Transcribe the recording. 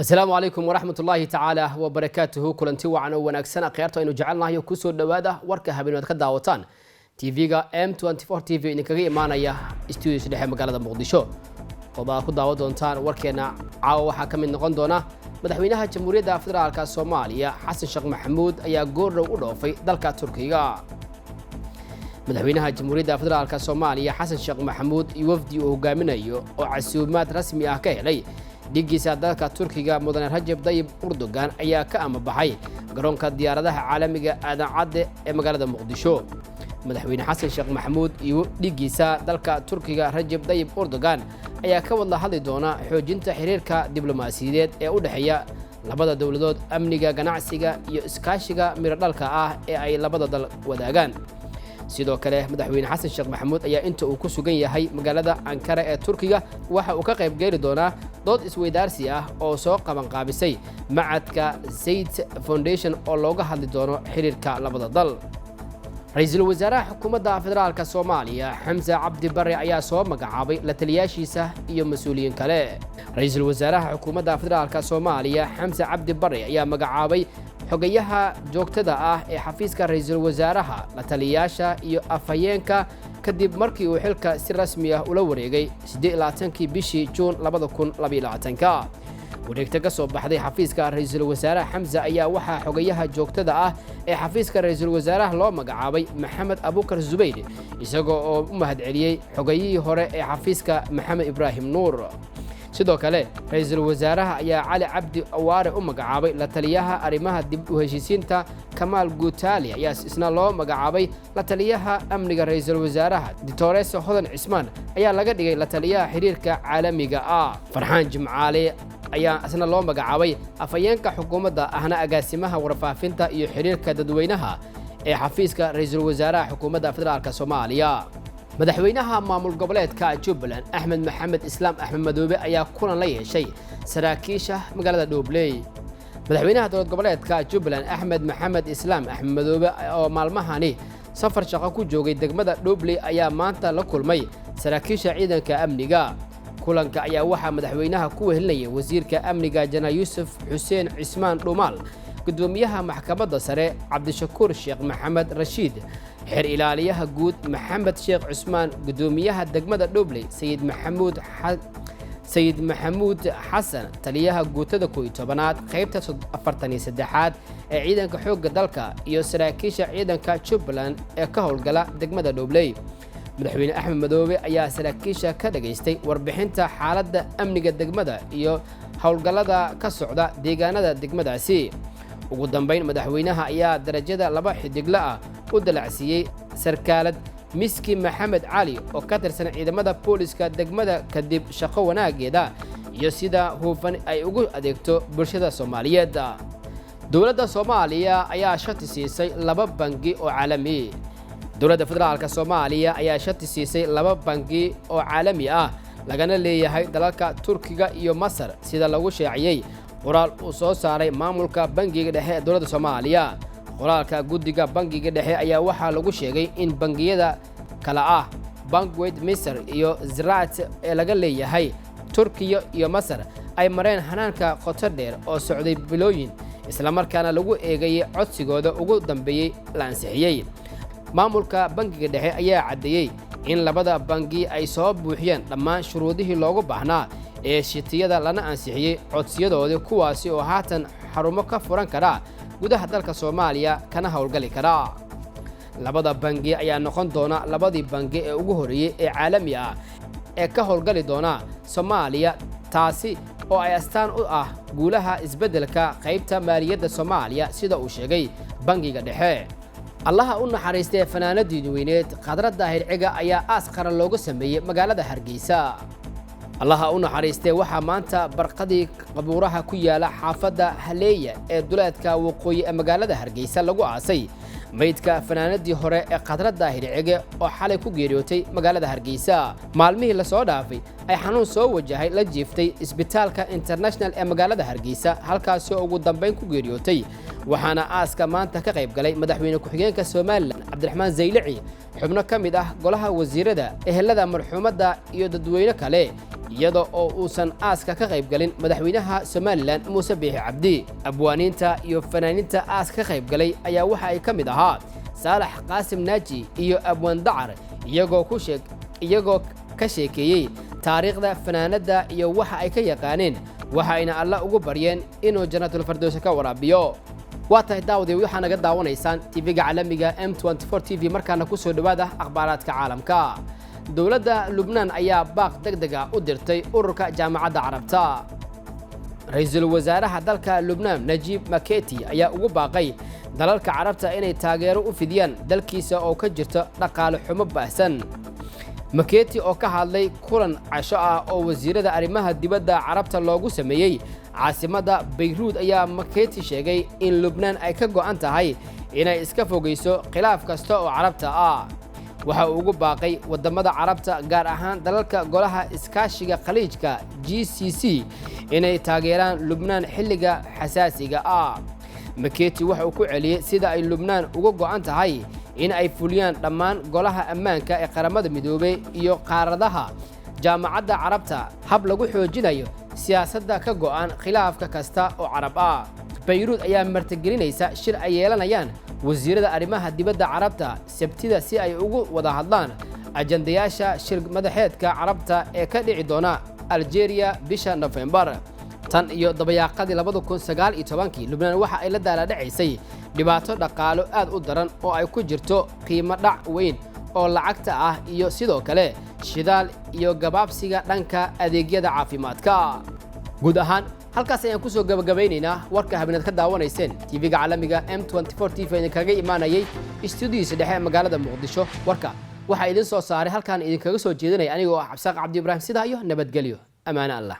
السلام عليكم ورحمة الله تعالى وبركاته. كلنتي وعنا وناكسنا قيارته إنه جعلنا يكسر دواده وركها بين وتكدا وطن تيفيغا M24 TV إنك جاي معنا يا استوديو سدح مقالة مقدشو وبا كدا ودونتان وركنا عاو حكم النقندونا مدحوينها جمهورية فدرالك الصومالية حسن شيخ محمود أيا جور ودوفي دالك تركيا مدحوينها جمهورية فدرالك الصومالية حسن شيخ محمود يوفدي وهجامنايو وعسومات رسمي أكيلي dhigiisa dalka Turkiga mudane Rajab Tayyip Erdogan ayaa ka amabaxay garoonka diyaaradaha caalamiga aadan cadde ee magaalada Muqdisho. Madaxweyne Xasan Sheekh Maxamuud iyo dhigiisa dalka Turkiga Rajab Tayyip Erdogan ayaa ka wada hadli doona xoojinta xiriirka diblomaasiyadeed ee u dhaxeeya labada dawladood, amniga, ganacsiga iyo iskaashiga miradhalka ah ee ay labada dal wadaagaan. sidoo kale madaxweyne Xasan Sheekh Maxamuud ayaa inta uu ku sugan yahay magaalada Ankara ee Turkiga waxa uu ka qayb geli doonaa dood isweydaarsi ah oo soo qaban qaabisay macadka Zayd Foundation oo looga hadli doono xiriirka labada dal. Ra'iisul Wasaaraha Xukuumadda Federaalka Soomaaliya Xamse Cabdi Barre ayaa soo magacaabay la taliyaashiisa iyo mas'uuliyiin kale. Ra'iisul Wasaaraha Xukuumadda Federaalka Soomaaliya Xamse Cabdi Barre ayaa magacaabay xogayaha joogtada ah ee xafiiska ra'iisul wasaaraha la taliyaasha iyo afhayeenka kadib markii uu xilka si rasmi ah ula wareegay 28 bishii Juun 2022. wareegta ka soo baxday xafiiska ra'iisul wasaaraha Xamse ayaa waxa xogayaha joogtada ah ee xafiiska ra'iisul wasaaraha loo magacaabay Maxamed Abuukar Zubayr isagoo oo u mahadceliyay xogayihii hore ee xafiiska Maxamed Ibraahim Nuur. sidoo kale ra'iisul wasaaraha ayaa Cali Cabdi Awaare u magacaabay la taliyaha arrimaha dib u heshiisiinta Kamaal Guutaali ayaa isna loo magacaabay la taliyaha amniga ra'iisul wasaaraha Dictores Hodan Cismaan ayaa laga dhigay la taliyaha xiriirka caalamiga ah. Farxaan Jimcaale ayaa isna loo magacaabay afhayeenka xukuumadda ahna agaasimaha warfaafinta iyo xiriirka dadweynaha ee xafiiska ra'iisul wasaaraha xukuumadda federaalka Soomaaliya. madaxweynaha maamul goboleedka Jubbaland Axmed Maxamed Islaam Axmed Madoobe ayaa kulan la yeeshay saraakiisha magaalada Doobley. madaxweynaha dowlad goboleedka Jubbaland Axmed Maxamed Islaam Axmed Madoobe oo maalmahani safar shaqo ku joogay degmada Doobley ayaa maanta la kulmay saraakiisha ciidanka amniga. kulanka ayaa waxa madaxweynaha ku wehelinayay wasiirka amniga Jana Yuusuf Xuseen Cismaan Dhumaal, gudoomiyaha maxkamadda sare Cabdishakuur Sheekh Maxamed Rashiid, xeer ilaaliyaha guud Maxamed Sheekh Cusmaan, gudoomiyaha degmada Doobley Sayid Maxamuud Xasan, taliyaha guutada 11aad qaybta 43aad ee ciidanka xoogga dalka iyo saraakiisha ciidanka Jubbaland ee ka howlgala degmada Doobley. madaxweyne Axmed Madoobe ayaa saraakiisha ka dhageystay warbixinta xaaladda amniga degmada iyo howlgallada ka socda deegaanada degmadaasi. ugu dambeyn madaxweynaha ayaa darajada 2 xidigla ah u dalacsiiyay sarkaalad Miski Maxamed Cali oo ka tirsan ciidamada booliska degmada kadib shaqo wanaageeda iyo sida hufan ay ugu adeegto bulshada Soomaaliyeed. dowladda Soomaaliya ayaa shati siisay 2 bangi oo caalami ah. dowladda federaalka Soomaaliya ayaa shati siisay 2 bangi oo caalami ah lagana leeyahay dalalka Turkiga iyo Masar sida lagu sheeciyay qoraal uu soo saaray maamulka bangiga dhexe ee dowladda Soomaaliya. qoraalka guddiga bangiga dhexe ayaa waxa lagu sheegay in bangiyada kala ah Bankwed Misr iyo Ziraat ee laga leeyahay Turkiga iyo Masar ay mareen hanaanka qoto dheer oo socday bilooyin isla markaana lagu eegay codsigooda ugu dambeeyay la ansixiyay. maamulka bangiga dhexe ayaa cadeeyay in labada bangi ay soo buuxiyeen dhammaan shuruudihii loogu baahnaa ee shitiyada lana ansixiyay codsiyadooda kuwaasi oo haatan xarumo ka furan kara gudaha dalka Soomaaliya kana howlgali kara. labada bangi ayaa noqon doona labadii bangi ee ugu horeeyay ee caalami ah ee ka howlgali doona Soomaaliya, taasi oo ay astaan u ah guulaha isbeddelka qaybta maaliyadda Soomaaliya sida uu sheegay bangiga dhexe. allaha u naxariistay fanaanadii weyneed Khadra Daahir Ciga ayaa aas qaran loogu sameeyay magaalada Hargeysa. allaha u naxariistay waxa maanta barqadii qabuuraha ku yaala xaafadda Haleeya ee duleedka waqooyi ee magaalada Hargeysa lagu aasay maydka fanaanadii hore ee Khadra Daahir Ciga oo xalay ku geeriyootay magaalada Hargeysa. maalmihii la soo dhaafay ay xanuun soo wajahay la jiiftay isbitaalka international ee magaalada Hargeysa halkaas oo ugu dambeyn ku geeriyootay waxaana aaska maanta ka qayb galay madaxweyne ku-xigeenka Soomaaliland Cabdiraxmaan Zaylaci xubno ka mid ah golaha wasiirada ehelada marxuumadda iyo dadweyne kale iyadoo oo uusan aaska ka qayb galin madaxweynaha Soomaaliland Muuse Biixi Cabdi abwaaniinta iyo fanaaniinta aaska ka qayb galay ayaa waxa ay ka mid ahaa Saalax Qaasim Naaji iyo Abwaan Dacar iyagoo ka sheekeeyay taariikhda fanaanada iyo waxa ay ka yaqaaneen waxayna alla ugu baryeen inuu jannatul firdaws ka waraabiyo waa tahay daawadayaal waxaa naga daawanaysaan TV-ga caalamiga M24 TV markaana ku soo dhawaada akhbaaraadka caalamka dowladda Lubnaan ayaa baaq degdeg ah u dirtay ururka jaamacadda Carabta ra'iisul wasaaraha dalka Lubnaan Najiib Maketi ayaa ugu baaqay dalalka Carabta inay taageero u fidiyaan dalkiisa oo ka jirto dhaqaale xumo baahsan Maketi oo ka hadlay kulan casho ah oo wasiirada arrimaha dibadda Carabta loogu sameeyay caasimada Beirut ayaa Maketi sheegay in Lubnaan ay ka go'an tahay inay iska fogeyso khilaaf kasta oo Carabta ah waxa uu ugu baaqay wadamada Carabta gaar ahaan dalalka golaha iskaashiga khaliijka GCC inay taageeraan Lubnaan xilliga xasaasiga ah Maketi waxa uu ku celiyay sida ay Lubnaan uga go'an tahay in ay fuliyaan dhammaan golaha ammaanka ee qaramada midoobay iyo qaaradaha jaamacadda Carabta hab lagu xoojinayo siyaasadda ka go'an khilaafka kasta oo Carab ah Beirut ayaa martigelinaysa shir ay yeelanayaan wasiirada arrimaha dibadda Carabta Sabtida si ay ugu wada hadlaan ajandayaasha shir madaxeedka Carabta ee ka dhici doona Algeria bisha November tan iyo dabayaaqadii 2019 Lubnaan waxa ay la daaladhacaysay dhibaato dhaqaale aad u daran oo ay ku jirto qiimo dhac weyn oo lacagta ah iyo sidoo kale shidaal iyo gabaabsiga dhanka adeegyada caafimaadka guud ahaan halkaas ayaan ku soo gabagabaynaynaa warka habeenaad ka daawanayseen TV-ga caalamiga M24 TV ee kaga imaanayay studio-diisa dhexe magaalada Muqdisho warka waxa idin soo saaray halkaan idin kaga soo jeedinay anigoo ah Cabsaaq Cabdi Ibraahim sidaa iyo nabadgelyo amaana Allah